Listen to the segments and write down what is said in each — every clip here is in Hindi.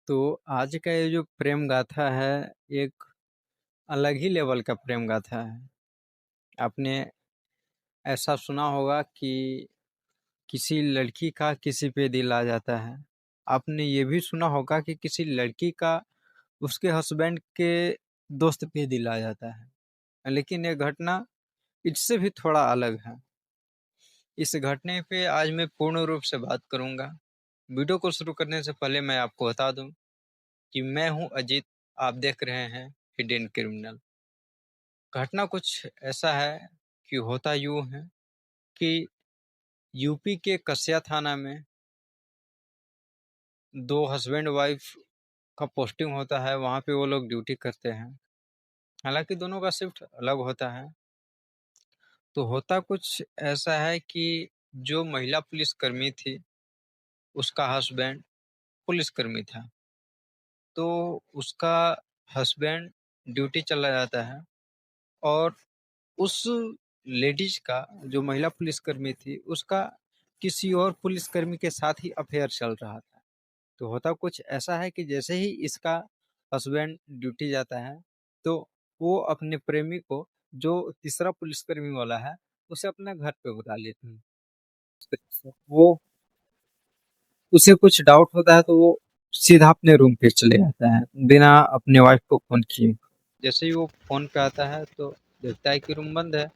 तो आज का ये जो प्रेम गाथा है, एक अलग ही लेवल का प्रेम गाथा है। आपने ऐसा सुना होगा कि किसी लड़की का किसी पे दिल आ जाता है। आपने ये भी सुना होगा कि किसी लड़की का उसके हस्बैंड के दोस्त पे दिल आ जाता है। लेकिन ये घटना इससे भी थोड़ा अलग है। इस घटने पे आज मैं पूर्ण रूप से बात करूंगा। वीडियो को शुरू करने से पहले मैं आपको बता दूं कि मैं हूं अजीत। आप देख रहे हैं हिडन क्रिमिनल। घटना कुछ ऐसा है कि होता यूं है कि यूपी के कसिया थाना में दो हस्बैंड वाइफ का पोस्टिंग होता है। वहाँ पे वो लोग ड्यूटी करते हैं। हालांकि दोनों का शिफ्ट अलग होता है। तो होता कुछ ऐसा है कि जो महिला पुलिसकर्मी थी, उसका हस्बैंड पुलिसकर्मी था। तो उसका हस्बैंड ड्यूटी चला जाता है और उस लेडीज का, जो महिला पुलिसकर्मी थी, उसका किसी और पुलिसकर्मी के साथ ही अफेयर चल रहा था। तो होता कुछ ऐसा है कि जैसे ही इसका हस्बैंड ड्यूटी जाता है, तो वो अपने प्रेमी को, जो तीसरा पुलिसकर्मी वाला है, उसे अपने घर पे बुला लेती है। वो उसे कुछ डाउट होता है तो वो सीधा अपने रूम पे चले जाता है बिना अपने वाइफ को फोन किए। जैसे ही वो फोन पे आता है तो देखता है कि रूम बंद है।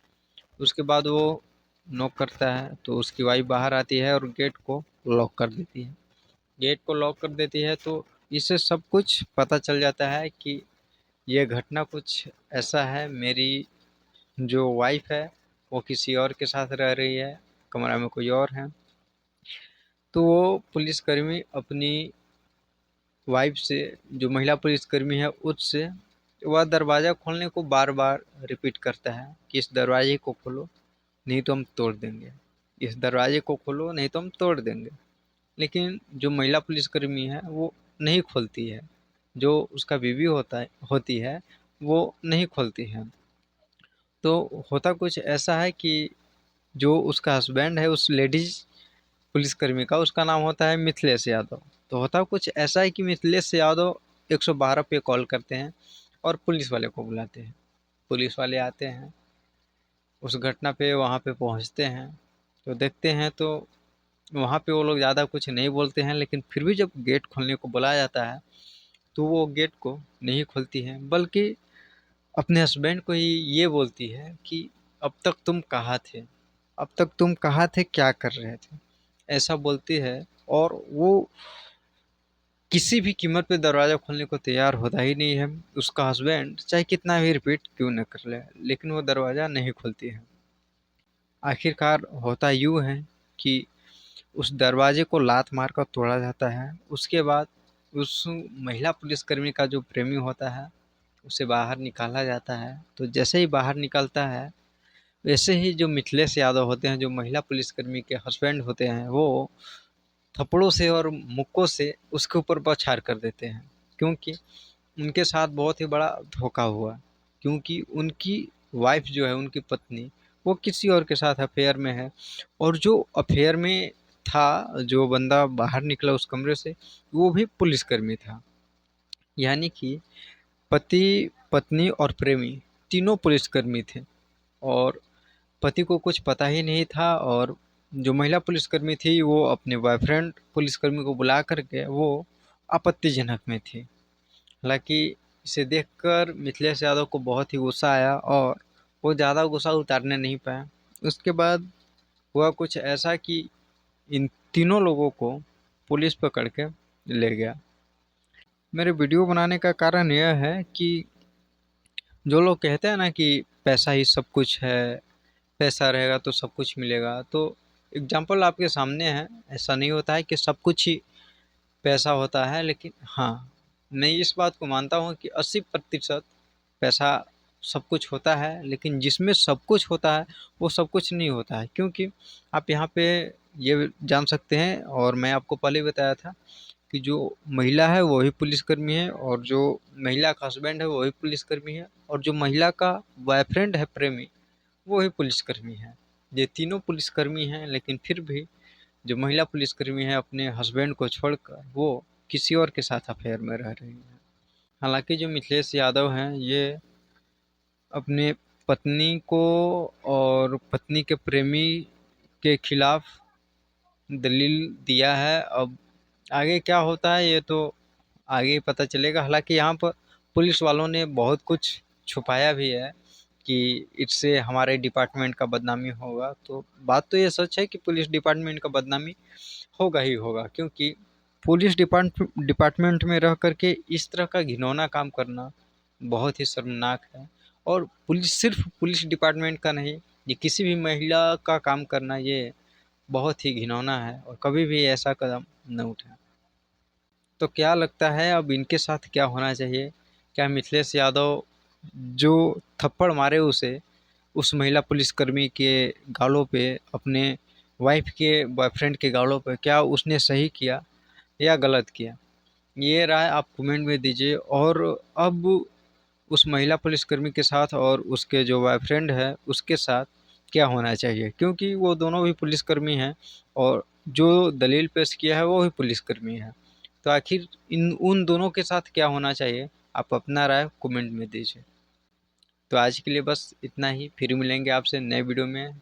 उसके बाद वो नॉक करता है तो उसकी वाइफ बाहर आती है और गेट को लॉक कर देती है। गेट को लॉक कर देती है तो इससे सब कुछ पता चल जाता है कि ये घटना कुछ ऐसा है। मेरी जो वाइफ है वो किसी और के साथ रह रही है, कमरा में कोई और है। तो वो पुलिसकर्मी अपनी वाइफ से, जो महिला पुलिसकर्मी है, उससे वह दरवाज़ा खोलने को बार बार रिपीट करता है कि इस दरवाजे को खोलो नहीं तो हम तोड़ देंगे, इस दरवाजे को खोलो नहीं तो हम तोड़ देंगे। लेकिन जो महिला पुलिसकर्मी है वो नहीं खोलती है। जो उसका बीवी होती है वो नहीं खोलती है। तो होता कुछ ऐसा है कि जो उसका हस्बैंड है उस लेडीज पुलिसकर्मी का, उसका नाम होता है मिथिलेश यादव। तो होता कुछ ऐसा है कि मिथिलेश यादव 112 पे कॉल करते हैं और पुलिस वाले को बुलाते हैं। पुलिस वाले आते हैं, उस घटना पे वहाँ पे पहुँचते हैं। तो देखते हैं तो वहाँ पे वो लोग ज़्यादा कुछ नहीं बोलते हैं, लेकिन फिर भी जब गेट खोलने को बुलाया जाता है तो वो गेट को नहीं खोलती है, बल्कि अपने हस्बैंड को ही ये बोलती है कि अब तक तुम कहाँ थे, अब तक तुम कहाँ थे, क्या कर रहे थे, ऐसा बोलती है। और वो किसी भी कीमत पे दरवाज़ा खोलने को तैयार होता ही नहीं है। उसका हस्बैंड चाहे कितना भी रिपीट क्यों न कर ले, लेकिन वो दरवाज़ा नहीं खोलती है। आखिरकार होता यूँ है कि उस दरवाजे को लात मार कर तोड़ा जाता है। उसके बाद उस महिला पुलिसकर्मी का जो प्रेमी होता है उसे बाहर निकाला जाता है। तो जैसे ही बाहर निकलता है, वैसे ही जो मिथिलेश यादव होते हैं, जो महिला पुलिसकर्मी के हस्बैंड होते हैं, वो थप्पड़ों से और मुक्कों से उसके ऊपर बौछार कर देते हैं। क्योंकि उनके साथ बहुत ही बड़ा धोखा हुआ। क्योंकि उनकी वाइफ जो है, उनकी पत्नी, वो किसी और के साथ अफेयर में है। और जो अफेयर में था, जो बंदा बाहर निकला उस कमरे से, वो भी पुलिसकर्मी था। यानी कि पति, पत्नी और प्रेमी तीनों पुलिसकर्मी थे। और पति को कुछ पता ही नहीं था। और जो महिला पुलिसकर्मी थी वो अपने बॉयफ्रेंड पुलिसकर्मी को बुला करके वो आपत्तिजनक में थी। हालांकि इसे देखकर मिथिलेश यादव को बहुत ही गुस्सा आया और वो ज़्यादा गुस्सा उतारने नहीं पाया। उसके बाद हुआ कुछ ऐसा कि इन तीनों लोगों को पुलिस पकड़ के ले गया। मेरे वीडियो बनाने का कारण यह है कि जो लोग कहते हैं ना कि पैसा ही सब कुछ है, पैसा रहेगा तो सब कुछ मिलेगा, तो एग्जाम्पल आपके सामने है। ऐसा नहीं होता है कि सब कुछ ही पैसा होता है, लेकिन हाँ, मैं इस बात को मानता हूँ कि 80% पैसा सब कुछ होता है। लेकिन जिसमें सब कुछ होता है वो सब कुछ नहीं होता है। क्योंकि आप यहाँ पे ये जान सकते हैं, और मैं आपको पहले ही बताया था, कि जो महिला है वही पुलिसकर्मी है, और जो महिला का हस्बैंड है वही पुलिसकर्मी है, और जो महिला का बॉयफ्रेंड है, प्रेमी, वो ही पुलिसकर्मी है। ये तीनों पुलिसकर्मी हैं, लेकिन फिर भी जो महिला पुलिसकर्मी है अपने हस्बैंड को छोड़कर वो किसी और के साथ अफेयर में रह रही हैं। हालाँकि जो मिथिलेश यादव हैं, ये अपने पत्नी को और पत्नी के प्रेमी के खिलाफ दलील दिया है। अब आगे क्या होता है ये तो आगे ही पता चलेगा। हालाँकि यहाँ पर पुलिस वालों ने बहुत कुछ छुपाया भी है कि इससे हमारे डिपार्टमेंट का बदनामी होगा। तो बात तो ये सच है कि पुलिस डिपार्टमेंट का बदनामी होगा ही होगा, क्योंकि पुलिस डिपार्टमेंट में रह कर के इस तरह का घिनौना काम करना बहुत ही शर्मनाक है। और पुलिस सिर्फ पुलिस डिपार्टमेंट का नहीं, ये किसी भी महिला का काम करना ये बहुत ही घिनौना है और कभी भी ऐसा कदम न उठाएं। तो क्या लगता है अब इनके साथ क्या होना चाहिए? क्या मिथिलेश यादव जो थप्पड़ मारे उसे, उस महिला पुलिसकर्मी के गालों पे, अपने वाइफ के बॉयफ्रेंड के गालों पे, क्या उसने सही किया या गलत किया? ये राय आप कमेंट में दीजिए। और अब उस महिला पुलिसकर्मी के साथ और उसके जो बॉयफ्रेंड है उसके साथ क्या होना चाहिए, क्योंकि वो दोनों भी पुलिसकर्मी हैं और जो दलील पेश किया है वो भी पुलिसकर्मी है। तो आखिर इन उन दोनों के साथ क्या होना चाहिए, आप अपना राय कमेंट में दीजिए। तो आज के लिए बस इतना ही, फिर मिलेंगे आपसे नए वीडियो में।